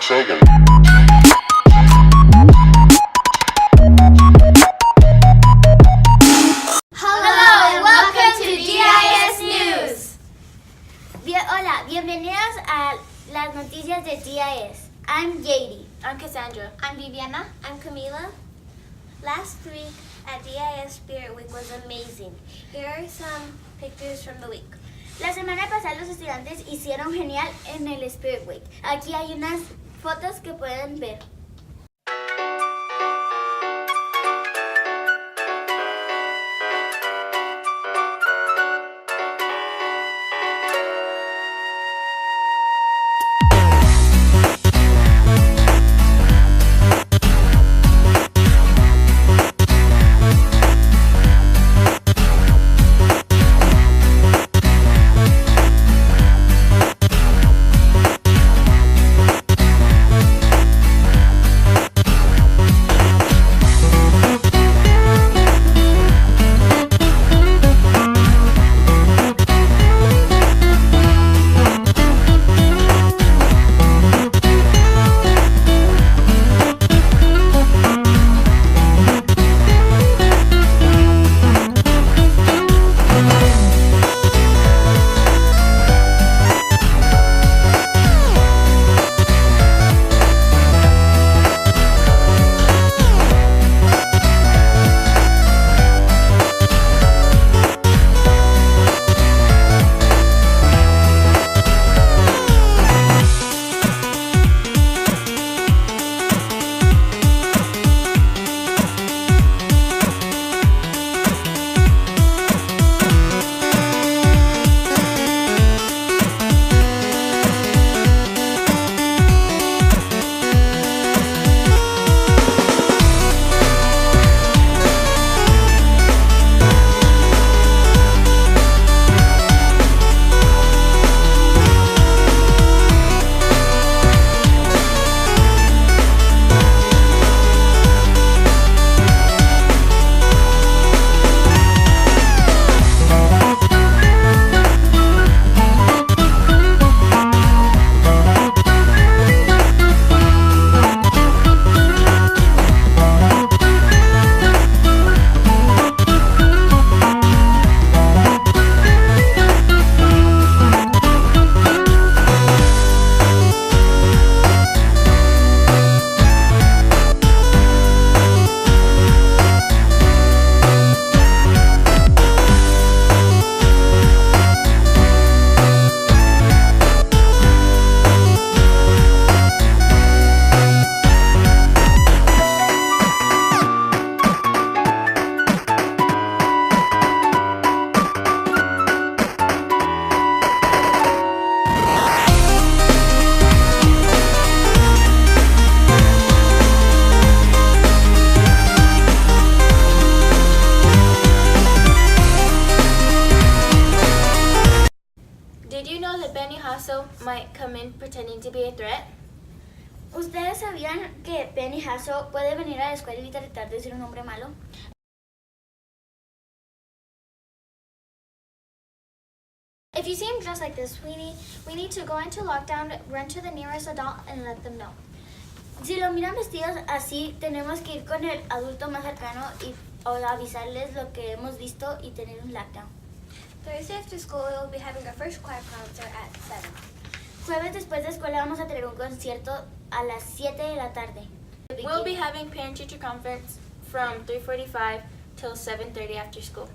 Sagan. Hello and welcome to GIS News. Hola, bienvenidos a las noticias de GIS. I'm JD. I'm Cassandra. I'm Viviana. I'm Camila. Last week at GIS Spirit Week was amazing. Here are some pictures from the week. La semana pasada los estudiantes hicieron genial en el Spirit Week. Aquí hay unas fotos que pueden ver. Did you know that Benny Jasso might come in pretending to be a threat? ¿Ustedes sabían que Benny Jasso puede venir a la escuela y tratar de ser un hombre malo? If you see him dressed like this, we need to go into lockdown, run to the nearest adult, and let them know. Si lo miran vestidos así, tenemos que ir con el adulto más cercano o avisarles lo que hemos visto y tener un lockdown. Thursday after school, we will be having our first choir concert at 7. Jueves después de escuela vamos a tener un concierto a las 7 de la tarde. We'll be having parent-teacher conference from 3:45 till 7:30 after school.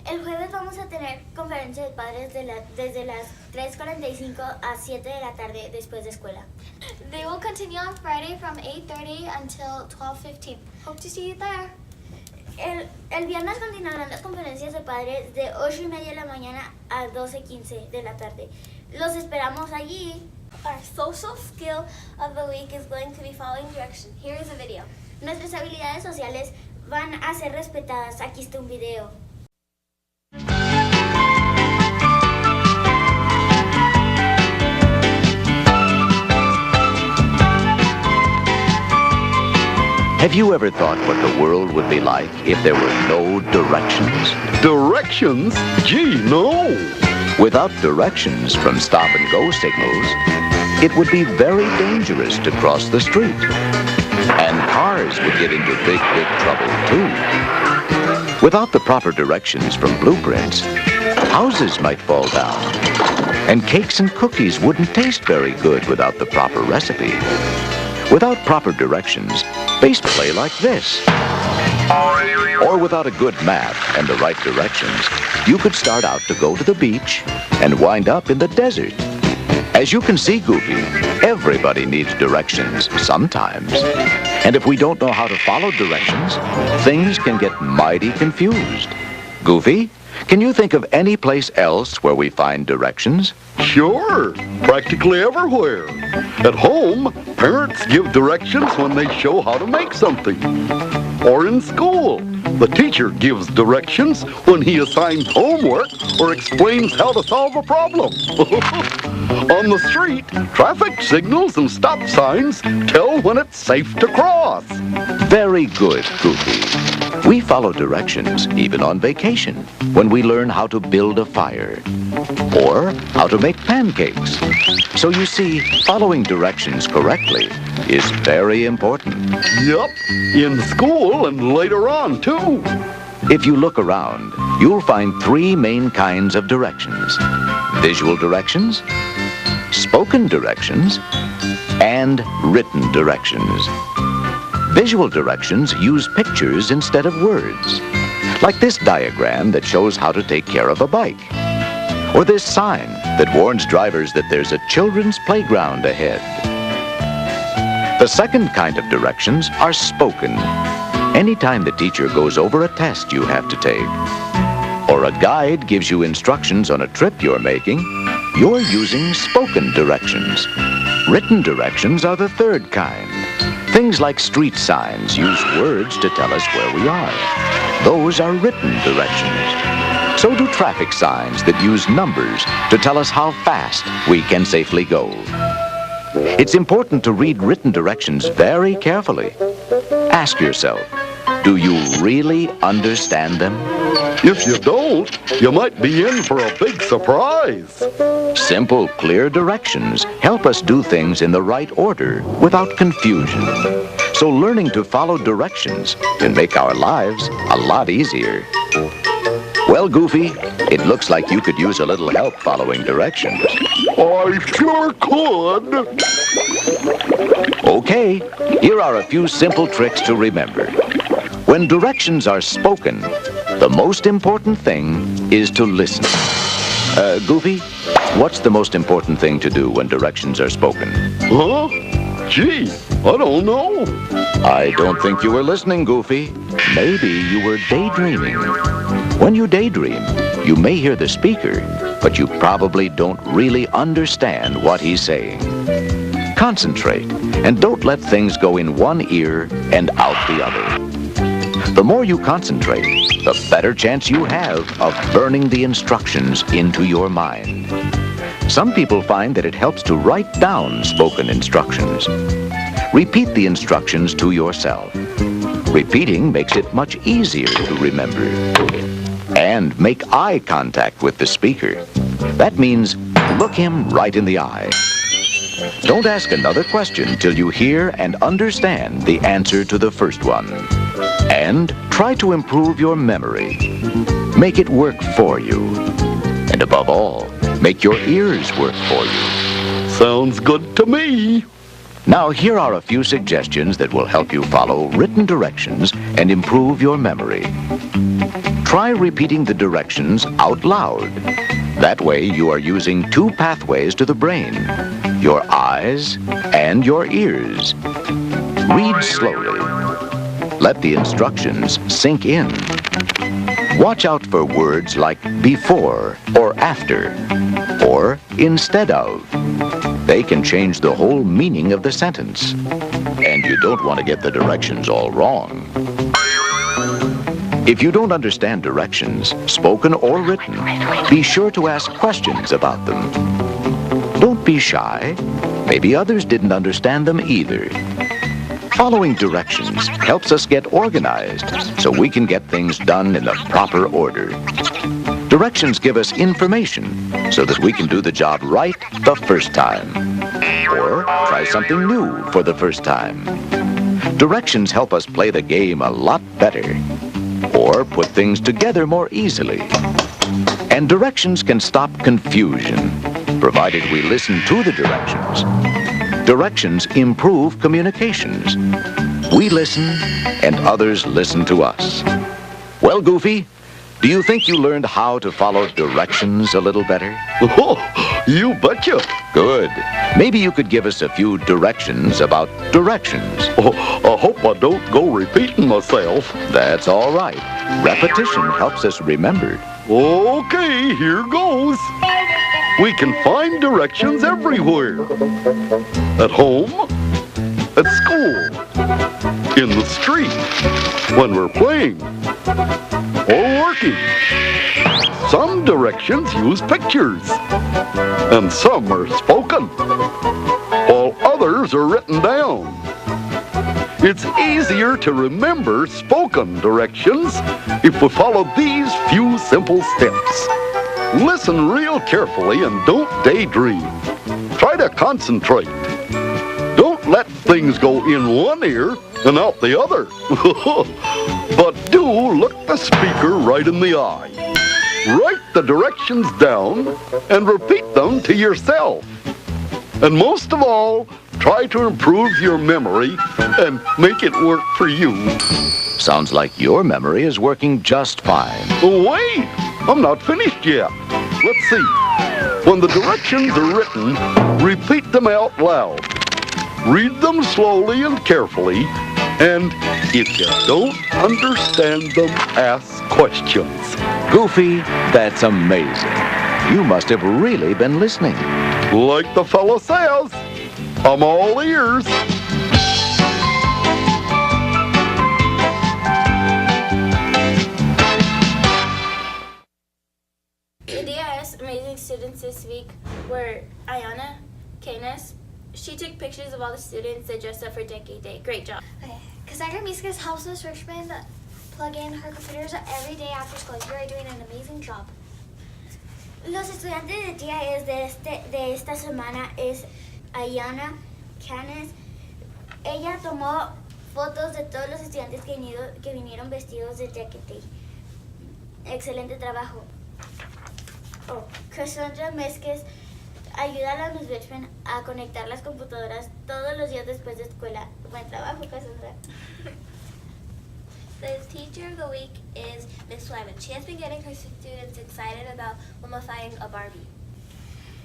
El jueves vamos a tener conferencia de padres desde las 3:45 a 7 de la tarde después de escuela. They will continue on Friday from 8:30 until 12:15. Hope to see you there. El viernes continuarán las conferencias de padres de 8:30 de la mañana a 12:15 de la tarde. Los esperamos allí. Our social skill of the week is going to be following direction. Here is a video. Nuestras habilidades sociales van a ser respetadas. Aquí está un video. Have you ever thought what the world would be like if there were no directions? Directions? Gee, no. Without directions from stop-and-go signals, it would be very dangerous to cross the street. And cars would get into big trouble, too. Without the proper directions from blueprints, houses might fall down. And cakes and cookies wouldn't taste very good without the proper recipe. Without proper directions, base play like this. Or without a good map and the right directions, you could start out to go to the beach and wind up in the desert. As you can see, Goofy, everybody needs directions sometimes. And if we don't know how to follow directions, things can get mighty confused. Goofy, can you think of any place else where we find directions? Sure, practically everywhere. At home, parents give directions when they show how to make something. Or in school, the teacher gives directions when he assigns homework or explains how to solve a problem. On the street, traffic signals and stop signs tell when it's safe to cross. Very good, Goofy. We follow directions even on vacation when we learn how to build a fire or how to make pancakes. So you see, following directions correctly is very important. Yup, in school and later on, too. If you look around, you'll find three main kinds of directions: visual directions, spoken directions, and written directions. Visual directions use pictures instead of words, like this diagram that shows how to take care of a bike, or this sign that warns drivers that there's a children's playground ahead. The second kind of directions are spoken. Anytime the teacher goes over a test you have to take, or a guide gives you instructions on a trip you're making, you're using spoken directions. Written directions are the third kind. Things like street signs use words to tell us where we are. Those are written directions. So do traffic signs that use numbers to tell us how fast we can safely go. It's important to read written directions very carefully. Ask yourself, do you really understand them? If you don't, you might be in for a big surprise. Simple, clear directions help us do things in the right order without confusion. So learning to follow directions can make our lives a lot easier. Well, Goofy, it looks like you could use a little help following directions. I sure could. Okay, here are a few simple tricks to remember. When directions are spoken, the most important thing is to listen. Goofy, what's the most important thing to do when directions are spoken? Huh? Gee, I don't know. I don't think you were listening, Goofy. Maybe you were daydreaming. When you daydream, you may hear the speaker, but you probably don't really understand what he's saying. Concentrate, and don't let things go in one ear and out the other. The more you concentrate, the better chance you have of burning the instructions into your mind. Some people find that it helps to write down spoken instructions. Repeat the instructions to yourself. Repeating makes it much easier to remember. And make eye contact with the speaker. That means look him right in the eye. Don't ask another question till you hear and understand the answer to the first one. And try to improve your memory. Make it work for you. And above all, make your ears work for you. Sounds good to me. Now, here are a few suggestions that will help you follow written directions and improve your memory. Try repeating the directions out loud. That way, you are using two pathways to the brain, your eyes and your ears. Read slowly. Let the instructions sink in. Watch out for words like before or after or instead of. They can change the whole meaning of the sentence. And you don't want to get the directions all wrong. If you don't understand directions, spoken or written, be sure to ask questions about them. Don't be shy. Maybe others didn't understand them either. Following directions helps us get organized so we can get things done in the proper order. Directions give us information so that we can do the job right the first time, or try something new for the first time. Directions help us play the game a lot better, or put things together more easily. And directions can stop confusion, provided we listen to the directions. Directions improve communications. We listen, and others listen to us. Well, Goofy, do you think you learned how to follow directions a little better? Oh, you betcha. Good. Maybe you could give us a few directions about directions. Oh, I hope I don't go repeating myself. That's all right. Repetition helps us remember. Okay, here goes. We can find directions everywhere. At home, at school, in the street, when we're playing, or working. Some directions use pictures, and some are spoken, while others are written down. It's easier to remember spoken directions if we follow these few simple steps. Listen real carefully and don't daydream. Try to concentrate. Don't let things go in one ear and out the other. But do look the speaker right in the eye. Write the directions down and repeat them to yourself. And most of all, try to improve your memory and make it work for you. Sounds like your memory is working just fine. Wait, I'm not finished yet. Let's see. When the directions are written, repeat them out loud. Read them slowly and carefully, and if you don't understand them, ask questions. Goofy, that's amazing. You must have really been listening. Like the fellow says, I'm all ears. The DIS Amazing Students this week were Ayana Canis. She took pictures of all the students that dressed up for Decade Day. Great job. Okay. Cassandra Miscas helps Miss Richmond plug in her computers every day after school. You are doing an amazing job. Los estudiantes de TIS de esta semana es Ayana Canes. Ella tomó fotos de todos los estudiantes que vinieron vestidos de Decade Day. Excelente trabajo. Oh, Cassandra Mesquez ayuda a la Miss Richmond a conectar las computadoras todos los días después de escuela. Buen trabajo, Cassandra. The teacher of the week is Miss Wyman. She has been getting her students excited about mummifying a Barbie.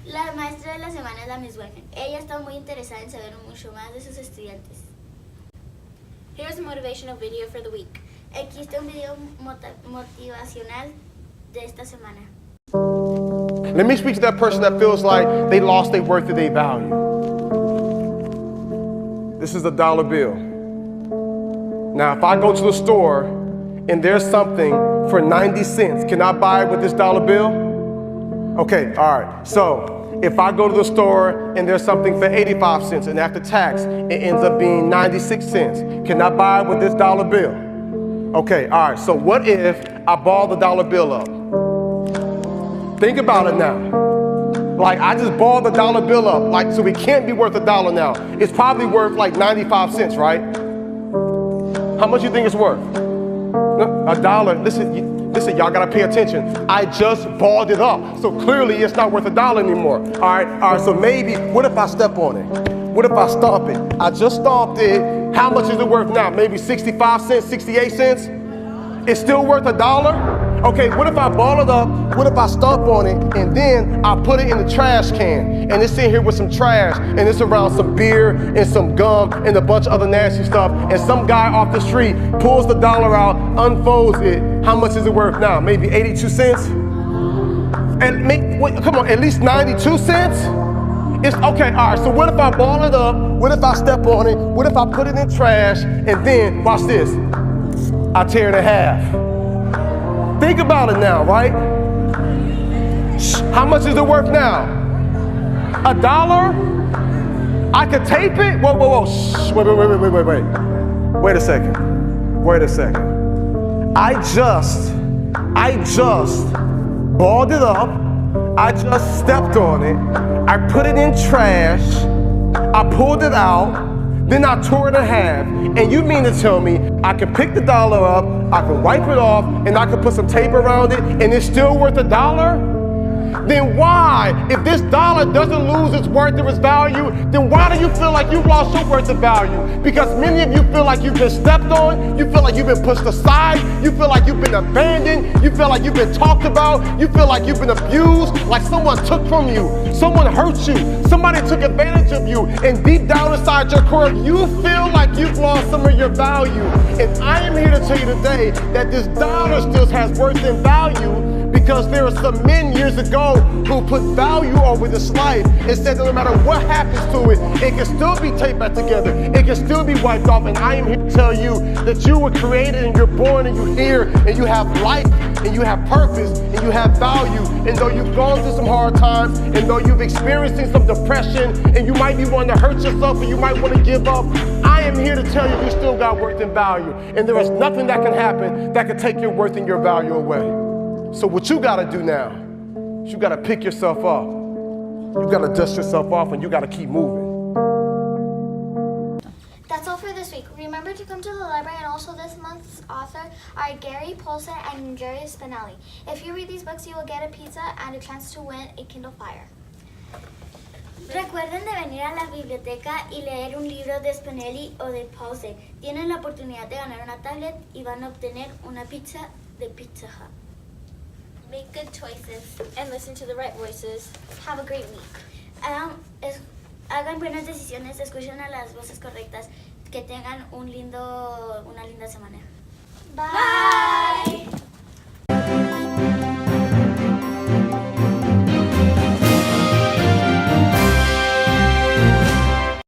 La maestra de la semana es la Miss Wyman. Ella está muy interesada en saber mucho más de sus estudiantes. Here's a motivational video for the week. Aquí está un video motivacional de esta semana. Let me speak to that person that feels like they lost their worth or their value. This is a dollar bill. Now, if I go to the store and there's something for 90 cents, can I buy it with this dollar bill? Okay, all right. So if I go to the store and there's something for 85 cents and after tax, it ends up being 96 cents, can I buy it with this dollar bill? Okay, all right. So what if I ball the dollar bill up? Think about it now. Like, I just balled the dollar bill up, like, so it can't be worth $1 now. It's probably worth like 95 cents, right? How much you think it's worth? $1. Listen, y'all gotta pay attention. I just balled it up, so clearly it's not worth $1 anymore. All right, so maybe, what if I step on it? What if I stomp it? I just stomped it. How much is it worth now? Maybe 65 cents, 68 cents? It's still worth $1? Okay, what if I ball it up? What if I stomp on it and then I put it in the trash can and it's in here with some trash and it's around some beer and some gum and a bunch of other nasty stuff and some guy off the street pulls the dollar out, unfolds it. How much is it worth now? Maybe 82 cents? And come on, at least 92 cents? It's okay, all right, so what if I ball it up? What if I step on it? What if I put it in trash and then, watch this, I tear it in half? Think about it now, right? How much is it worth now? $1? I could tape it? Whoa. Shh. Wait. Wait a second. I just balled it up, I just stepped on it, I put it in trash, I pulled it out, then I tore it in half. And you mean to tell me I can pick the dollar up, I can wipe it off, and I can put some tape around it, and it's still worth $1? Then why, if this dollar doesn't lose its worth or its value, then why do you feel like you've lost your worth of value? Because many of you feel like you've been stepped on, you feel like you've been pushed aside, you feel like you've been abandoned, you feel like you've been talked about, you feel like you've been abused, like someone took from you, someone hurt you, somebody took advantage of you, and deep down inside your core, you feel like you've lost some of your value. And I am here to tell you today that this dollar still has worth and value, because there are some men years ago who put value over this life and said that no matter what happens to it, it can still be taped back together, it can still be wiped off. And I am here to tell you that you were created and you're born and you're here and you have life and you have purpose and you have value. And though you've gone through some hard times and though you've experienced some depression and you might be wanting to hurt yourself and you might want to give up, I am here to tell you still got worth and value. And there is nothing that can happen that can take your worth and your value away. So what you gotta do now is you gotta pick yourself up. You gotta dust yourself off and you gotta keep moving. That's all for this week. Remember to come to the library, and also this month's author are Gary Polson and Jerry Spinelli. If you read these books, you will get a pizza and a chance to win a Kindle Fire. Recuerden de venir a la biblioteca y leer un libro de Spinelli o de Pause. Tienen la oportunidad de ganar una tablet y van a obtener una pizza de Pizza Hut. Make good choices. And listen to the right voices. Have a great week. Hagan buenas decisiones, escuchen a las voces correctas, que tengan una linda semana. Bye.